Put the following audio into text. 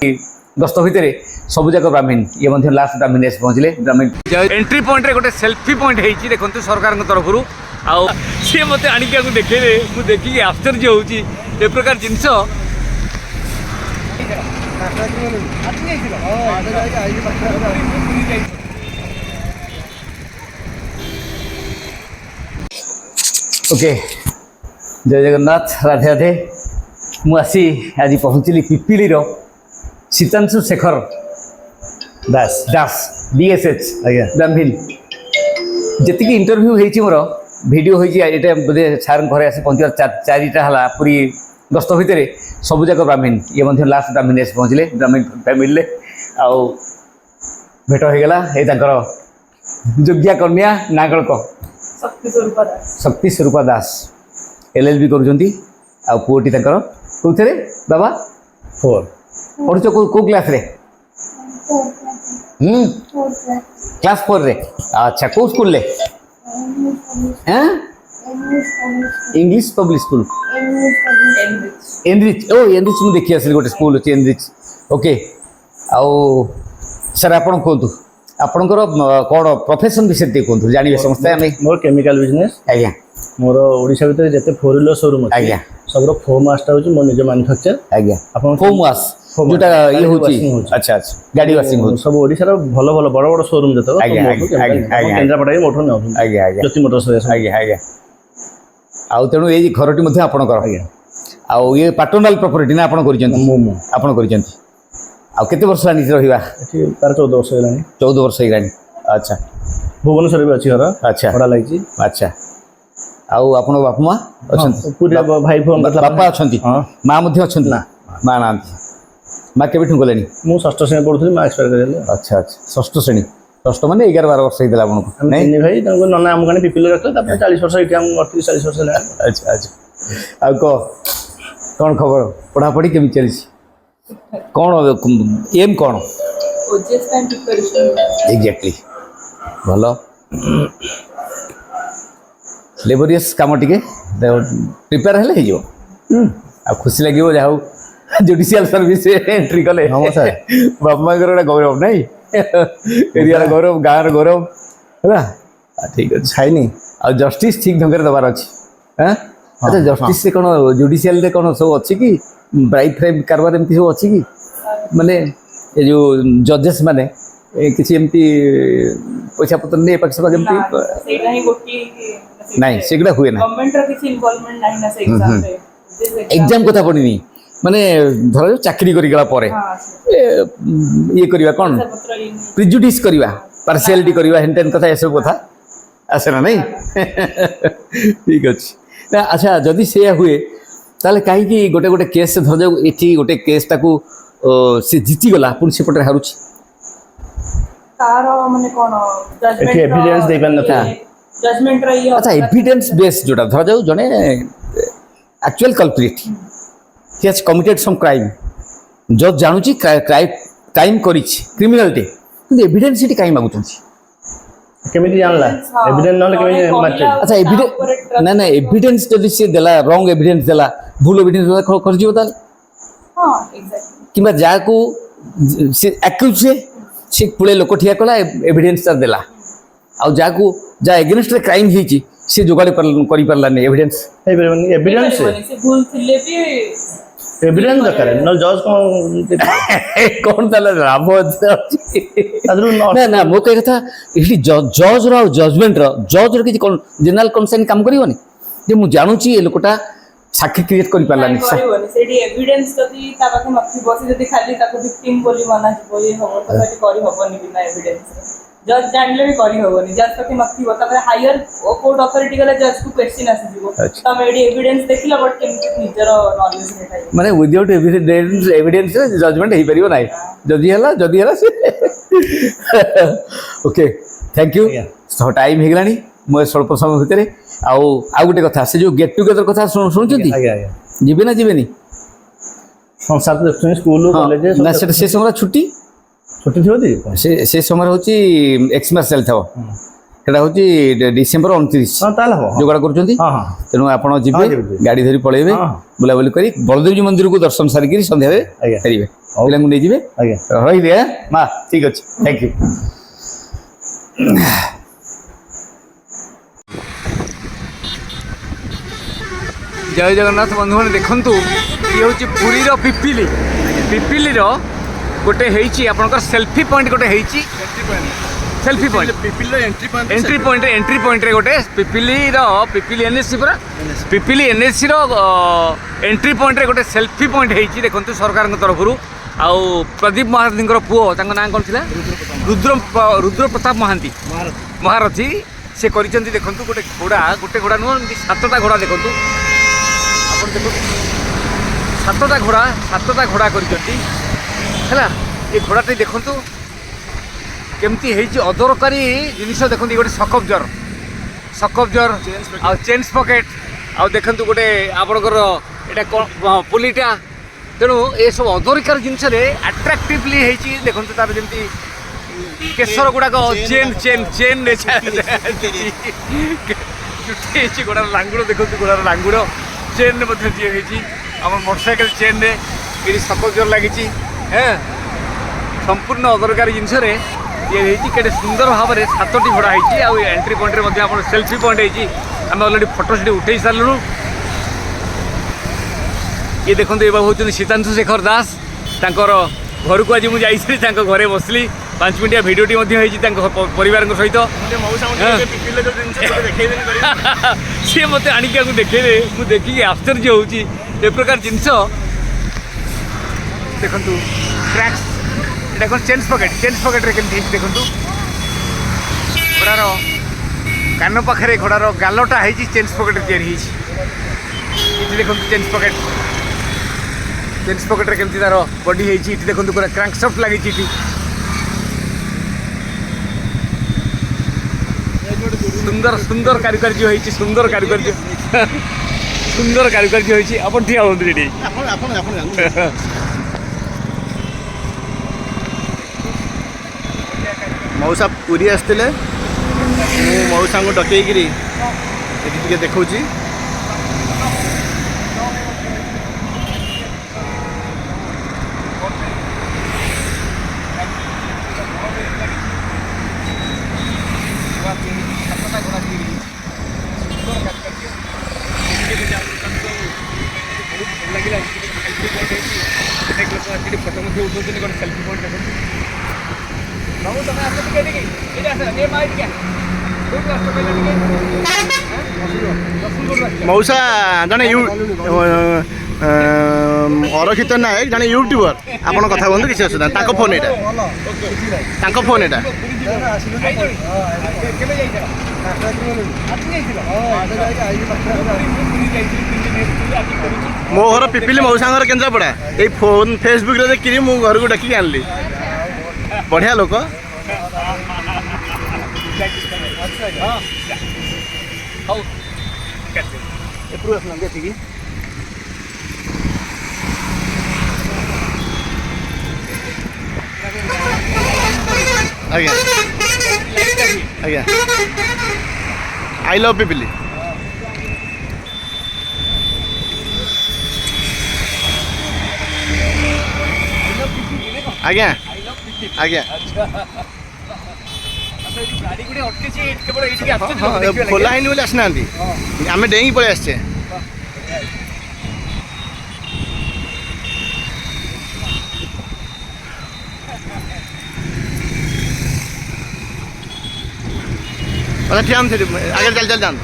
गस्त भितर सबुजाक ब्राह्मण ये मध्य लास्ट ब्राह्मण आसी पहुँचले ब्राह्मण एंट्री पॉइंट रे गोटे सेल्फी पॉइंट होती देखते सरकार तरफ सी मत आणिक देखे मुझे देखिए आश्चर्य होची ए प्रकार जिनस ओके जय जगन्नाथ राधे राधे मुझे आज पहुँचली पिपिली सीतांशु शेखर दास दास बीएसएच ब्राह्मण जी इंटरव्यू होती मोर वीडियो होता बोधे सार घर आसी पहुँचा चारिटा है पूरी गस्त भितर सबुजाक ब्राह्मण ये मध्य लास्ट ब्राह्मण आसी पहुँचले ब्राह्मण फैमिली आउ भेट हो गला ये योग्या कन्या ना कौन कह शक्ति स्वरूपा दास LLB करुँच पुओटी कौन बाबा 4 पढ़ुच को क्लास रे क्लास 4 रे अच्छा को स्कूल ले इंग्लिश पब्लिक स्कूल एनरिच ओ एनरिच मु देखि आसली गोटे स्कूल अछि एनरिच ओके आउ सर आपण कहतु आपणकर कौन प्रोफेशन विषय टे कहतु जानिबे समस्या हमें मोर केमिकल बिजनेस आज्ञा मोर ओडिशा भीतर जते 4 व्हीलर शोरूम अछि आज्ञा सबरो फोम आस्टा होछि मोर निज मैन्युफैक्चर आज्ञा आपण फोम वाश जोटा ये होछि अच्छा अच्छा गाड़ी वाशिंग हो सब ओडिशा रो भलो भलो बड़ बड़ शोरूम जतो आज्ञा आज्ञा केन्द्रापड़ा मोठो न आज्ञा आज्ञा ज्योति मोटर्स आज्ञा आज्ञा आउ तेणु ये घरटी मध्य आपणकर आज्ञा आउ ये पार्टनल प्रॉपर्टी ना आपण करिसेंती आपण करिसेंती आउ केते वर्ष लानी रहिबा एठी 14 वर्ष हेलानी 14 वर्ष हेलानी अच्छा भुवनेश्वर भी अछि घर अच्छा बड़ा लागिछि अच्छा आउ आपण बाप मां अछंती पूरा भाई फोन बापा अछंती मां मध्य अछंती ना मां ना मां केबे ठुं गलेनी मु षष्ठ श्रेणी पढुथि मां एक्सपायर करले अच्छा अच्छा षष्ठ श्रेणी षष्ठ माने 11-12 वर्ष हेला आपन नहीं नहीं भाई तनको नना हम कने पिपिल रखले तापर 40 वर्ष इठी हम 38-40 वर्ष हेला अच्छा अच्छा आ को कौन खबर पढ़ा पढ़ी केमी चली कौन एम कौन ओजेस टाइम प्रिपरेशन एग्जैक्टली भलो लेबोरियस काम टिके प्रिपेयर हेले हो आ खुशी लगे जाऊ जुडिशियल सर्विस एंट्री कले हाँ सर बापा गोटे गौरव नहीं एरिया गौरव गाँव गौरव है ठीक अच्छे खाइनी आ जस्टिस ठीक ढंग दबार अच्छी हाँ अच्छा जस्टिस से कौन जुडिशियल रे कौन सब अच्छी कि ब्राइब फ्राइब कारबार एमती सब अच्छी कि माने ये जो जजेस माने किसी एमती पैसा पत्र नहीं पाक सब एमती सेटा ही गोटी नहीं सेगुड़ा हुए ना गवर्नमेंट रो किसी इन्वॉल्वमेंट नहीं ना से एग्जाम रे एग्जाम कथा पड़नी माने धर चाकरी करी गला परे ये करिवा कोन प्रिजुडिस करिवा पार्शियलिटी करिवा हेंटेन कथा ए सब कथा आसे ना नहीं ठीक अछि ना अच्छा जदि से हुए ताले काहे कि गोटे गोटे केस से धर जाऊ एठी गोटे केस टाकू से जीती गला पुन से पटे हारुछि तारो माने कोन जजमेंट एठी एविडेंस दे बन नथा जजमेंट रो ये अच्छा एविडेंस बेस जोटा धर जाऊ जने actual culprit he has committed some crime जज जानुची क्राइम करिछि क्रिमिनलिटी কিন্তু एविडेंस सिटी काई मागुछंती केमिति जानला एविडेंस नले केमिति मारते अच्छा एविडेंस ना ना एविडेंस जदि से देला रॉन्ग एविडेंस देला भूल एविडेंस देला कर जिवो ताल हां एग्जैक्टली किबा जाको से एक्यूज से पुळे लोक ठिया कला एविडेंस तर देला आ जाको जा एगेंस्ट रे क्राइम हिची से जोगाड़ी करि परला नै एविडेंस एविडेंस से भूल थिले भी एविडेंस दरकार न जज कौन ताला राम ना ना मो कह कथा इठी जज रो जजमेंट रो जज रो कि कोन जनरल कंसर्न काम करिवनी जे मु जानूची ए लोकटा साक्षी क्रिएट करि परलानी करिवनी सेडी एविडेंस जदी ता पाखे नथि बसी जदी खाली ताको विक्टिम बोली माना जिवो ये हो तो सेडी करि होबनी बिना एविडेंस जज जानले भी करि होबनी जज पाखे नथि बता पर हायर कोर्ट अथॉरिटी गले जज को क्वेश्चन आसी जिवो तम एडी एविडेंस देखिला बट केमति निजर नॉलेज नेटाई माने विदाउट एविडेंस जजमेंट हे परिबो नाही जदी हला okay thank you so time हे गलानी मो स्वल्प समय भितरे आ गोटे कथा से जो गेट टुगेदर कथा सुनचंती आगे आगे जीवे ना जीवेनी संसार देखछन स्कूल कॉलेज ना से समय छुट्टी छुट्टी थियो दी से समय होची एक्समार्शियल था সেটা হচ্ছে ডিসেম্বর 29 ହଁ ତାହେଲେ ହବ ଯୋଗାଡ଼ କରୁଛନ୍ତି ହଁ ହଁ ତେଣୁ ଆପଣ ଯିବେ ହଁ, ଯିବି। ଗାଡ଼ି ଧରି ପଳେଇବେ ହଁ। ବୁଲାବୁଲି କରି ବଳଦେବଜୀ ମନ୍ଦିରକୁ ଦର୍ଶନ ସାରିକିରି ସନ୍ଧ୍ୟାରେ ଆଜ୍ଞା। ଫେରିବେ ପିଲାଙ୍କୁ ନେଇଯିବେ ଆଜ୍ଞା ରହିଲି ମା ଠିକ୍ ଅଛି ଥ୍ୟାଙ୍କ ୟୁ। ଜୟ ଜଗନ୍ନାଥ ବନ୍ଧୁମାନେ ଦେଖନ୍ତୁ ଇଏ ହେଉଛି ପୁରୀର ପିପିଲିର ଗୋଟେ ହେଇଛି ଆପଣଙ୍କର ସେଲ୍ଫି ପଏଣ୍ଟ ଗୋଟେ ହେଇଛି ସେଲ୍ଫି ପଏଣ୍ଟ ଏଣ୍ଟ୍ରି ପଏଣ୍ଟରେ ଗୋଟେ ପିପିଲି ଏନ୍ଏସି ପୁରା ପିପିଲି ଏନ୍ଏସିର ଏଣ୍ଟ୍ରି ପଏଣ୍ଟରେ ଗୋଟେ ସେଲ୍ଫି ପଏଣ୍ଟ ହେଇଛି ଦେଖନ୍ତୁ ସରକାରଙ୍କ ତରଫରୁ ଆଉ ପ୍ରଦୀପ ମହାରଥୀଙ୍କର ପୁଅ ତାଙ୍କ ନାଁ କ'ଣ ଥିଲା ରୁଦ୍ର ପ୍ରତାପ ମହାରଥୀ ସେ କରିଛନ୍ତି ଦେଖନ୍ତୁ ଗୋଟେ ଘୋଡ଼ା ନୁହଁ ଏମିତି 7ଟା ଘୋଡ଼ା ଦେଖନ୍ତୁ ଆପଣ ଦେଖନ୍ତୁ 7ଟା ଘୋଡ଼ା କରିଛନ୍ତି ହେଲା ଏ ଘୋଡ଼ାଟି ଦେଖନ୍ତୁ କେମିତି ହେଇଛି ଅଦରକାରୀ ଜିନିଷ ଦେଖନ୍ତୁ ଗୋଟେ ସକବ୍ଜର ଆଉ ଚେନ୍ସ ପକେଟ୍ ଆଉ ଦେଖନ୍ତୁ ଗୋଟେ ଆପଣଙ୍କର ଏଇଟା ପୁଲିଟା ତେଣୁ ଏସବୁ ଅଦରକାରୀ ଜିନିଷରେ ଆଟ୍ରାକ୍ଟିଭଲି ହେଇଛି ଦେଖନ୍ତୁ ତାର ଯେମିତି କେଶର ଗୁଡ଼ାକ ଚେନ୍ରେ ହେଇଛି ଘୋଡ଼ାର ଲାଙ୍ଗୁଡ଼ ଦେଖନ୍ତୁ ଘୋଡ଼ାର ଲାଙ୍ଗୁଡ଼ ଚେନ୍ରେ ମଧ୍ୟ ତିଆରି ହେଇଛି ଆମର ମୋଟରସାଇକେଲ ଚେନ୍ରେ ଏଠି ସକବ୍ଜର ଲାଗିଛି ହଁ ସମ୍ପୂର୍ଣ୍ଣ ଅଦରକାରୀ ଜିନିଷରେ ତିଆରି ହେଇଛି କେତେ ସୁନ୍ଦର ଭାବରେ 7ଟି ଘୋଡ଼ା ହେଇଛି ଆଉ ଏଣ୍ଟ୍ରି ପଏଣ୍ଟରେ ମଧ୍ୟ ଆମର ସେଲ୍ଫି ପଏଣ୍ଟ ହେଇଛି ଆମେ ଅଲରେଡ଼ି ଫଟୋ ସେଠି ଉଠେଇ ସାରିଲୁଣୁ ଇଏ ଦେଖନ୍ତୁ ଏ ବାବୁ ହେଉଛନ୍ତି ଶୀତାଂଶୁ ଶେଖର ଦାସ ତାଙ୍କର ଘରକୁ ଆଜି ମୁଁ ଯାଇଥିଲି ତାଙ୍କ ଘରେ ବସିଲି 5 ମିନିଟିଆ ଭିଡ଼ିଓଟି ମଧ୍ୟ ହେଇଛି ତାଙ୍କ ପରିବାରଙ୍କ ସହିତ ସିଏ ମୋତେ ଆଣିକି ଆମକୁ ଦେଖେଇବେ ମୁଁ ଦେଖିକି ଆଶ୍ଚର୍ଯ୍ୟ ହେଉଛି ଏ ପ୍ରକାର ଜିନିଷ ଦେଖନ୍ତୁ କ୍ରାକ୍ସ এটা কোন চেঞ্জ পকেটরে কেମିତି ହେଇଛି ଦେଖନ୍ତୁ ଘୋଡ଼ାର କାନ ପାଖରେ ଘୋଡ଼ାର ଗାଲଟା ହେଇଛି ଚେଞ୍ଜ ପକେଟରେ ତିଆରି ହେଇଛି ଏଠି ଦେଖନ୍ତୁ ଚେଞ୍ଜ ପକେଟରେ କେମିତି ତାର ବଡି ହେଇଛି ଏଠି ଦେଖନ୍ତୁ ପୁରା କ୍ରାଙ୍କସଫ୍ଟ ଲାଗିଛି ଏଠି ସୁନ୍ଦର କାରୁକାର୍ଯ୍ୟ ହେଇଛି ସୁନ୍ଦର କାରୁକାର୍ଯ୍ୟ ହେଇଛି ଆପଣ ଠିଆ ହୁଅନ୍ତୁ ଏଠି ମଉସା ପୁରୀ ଆସିଥିଲେ ମୁଁ ମଉସାଙ୍କୁ ଡକେଇକିରି ଏଠି ଟିକେ ଦେଖାଉଛି ଫଟୋ ମଧ୍ୟ ଉଠଉଛନ୍ତି ଗୋଟେ ସେଲ୍ଫି ପଏଣ୍ଟ ଦେଖନ୍ତୁ ବାବୁ ତମେ ଆସ ଟିକେ ଏଠିକି ଏଇଟା ଆସ ଏ ମା ଟିକେ କୋଉଠୁ ଆସ କହିଲେ ଟିକେ ମଉସା ଜଣେ ଅରକ୍ଷିତ ନାୟକ ଜଣେ ୟୁଟ୍ୟୁବର ଆପଣ କଥା କୁହନ୍ତୁ କିଛି ଅସୁବିଧା ତାଙ୍କ ଫୋନ୍ ଏଇଟା କେବେ ଯାଇଛ ମୋ ଘର ପିପିଲି ମଉସାଙ୍କର କେନ୍ଦ୍ରାପଡ଼ା ଏଇ ଫୋନ୍ ଫେସବୁକ୍ରେ ଦେଖିକି ମୁଁ ଘରକୁ ଡାକିକି ଆଣିଲି ବଢ଼ିଆ ଲୋକ ହଉ ଏପଟୁ ଆସୁନାହାନ୍ତି ଏଠିକି ଆଜ୍ଞା ଆଜ୍ଞା ଆଇ ଲଭ୍ ପିପିଲି ଆଜ୍ଞା ଆଜ୍ଞା ଖୋଲା ହେଇନି ବୋଲି ଆସିନାହାନ୍ତି ଆମେ ଡେଇଁକି ପଳେଇ ଆସିଛେ ଠିଆ ସେଠି ଆଗରେ ଚାଲି ଚାଲି ଯାଆନ୍ତୁ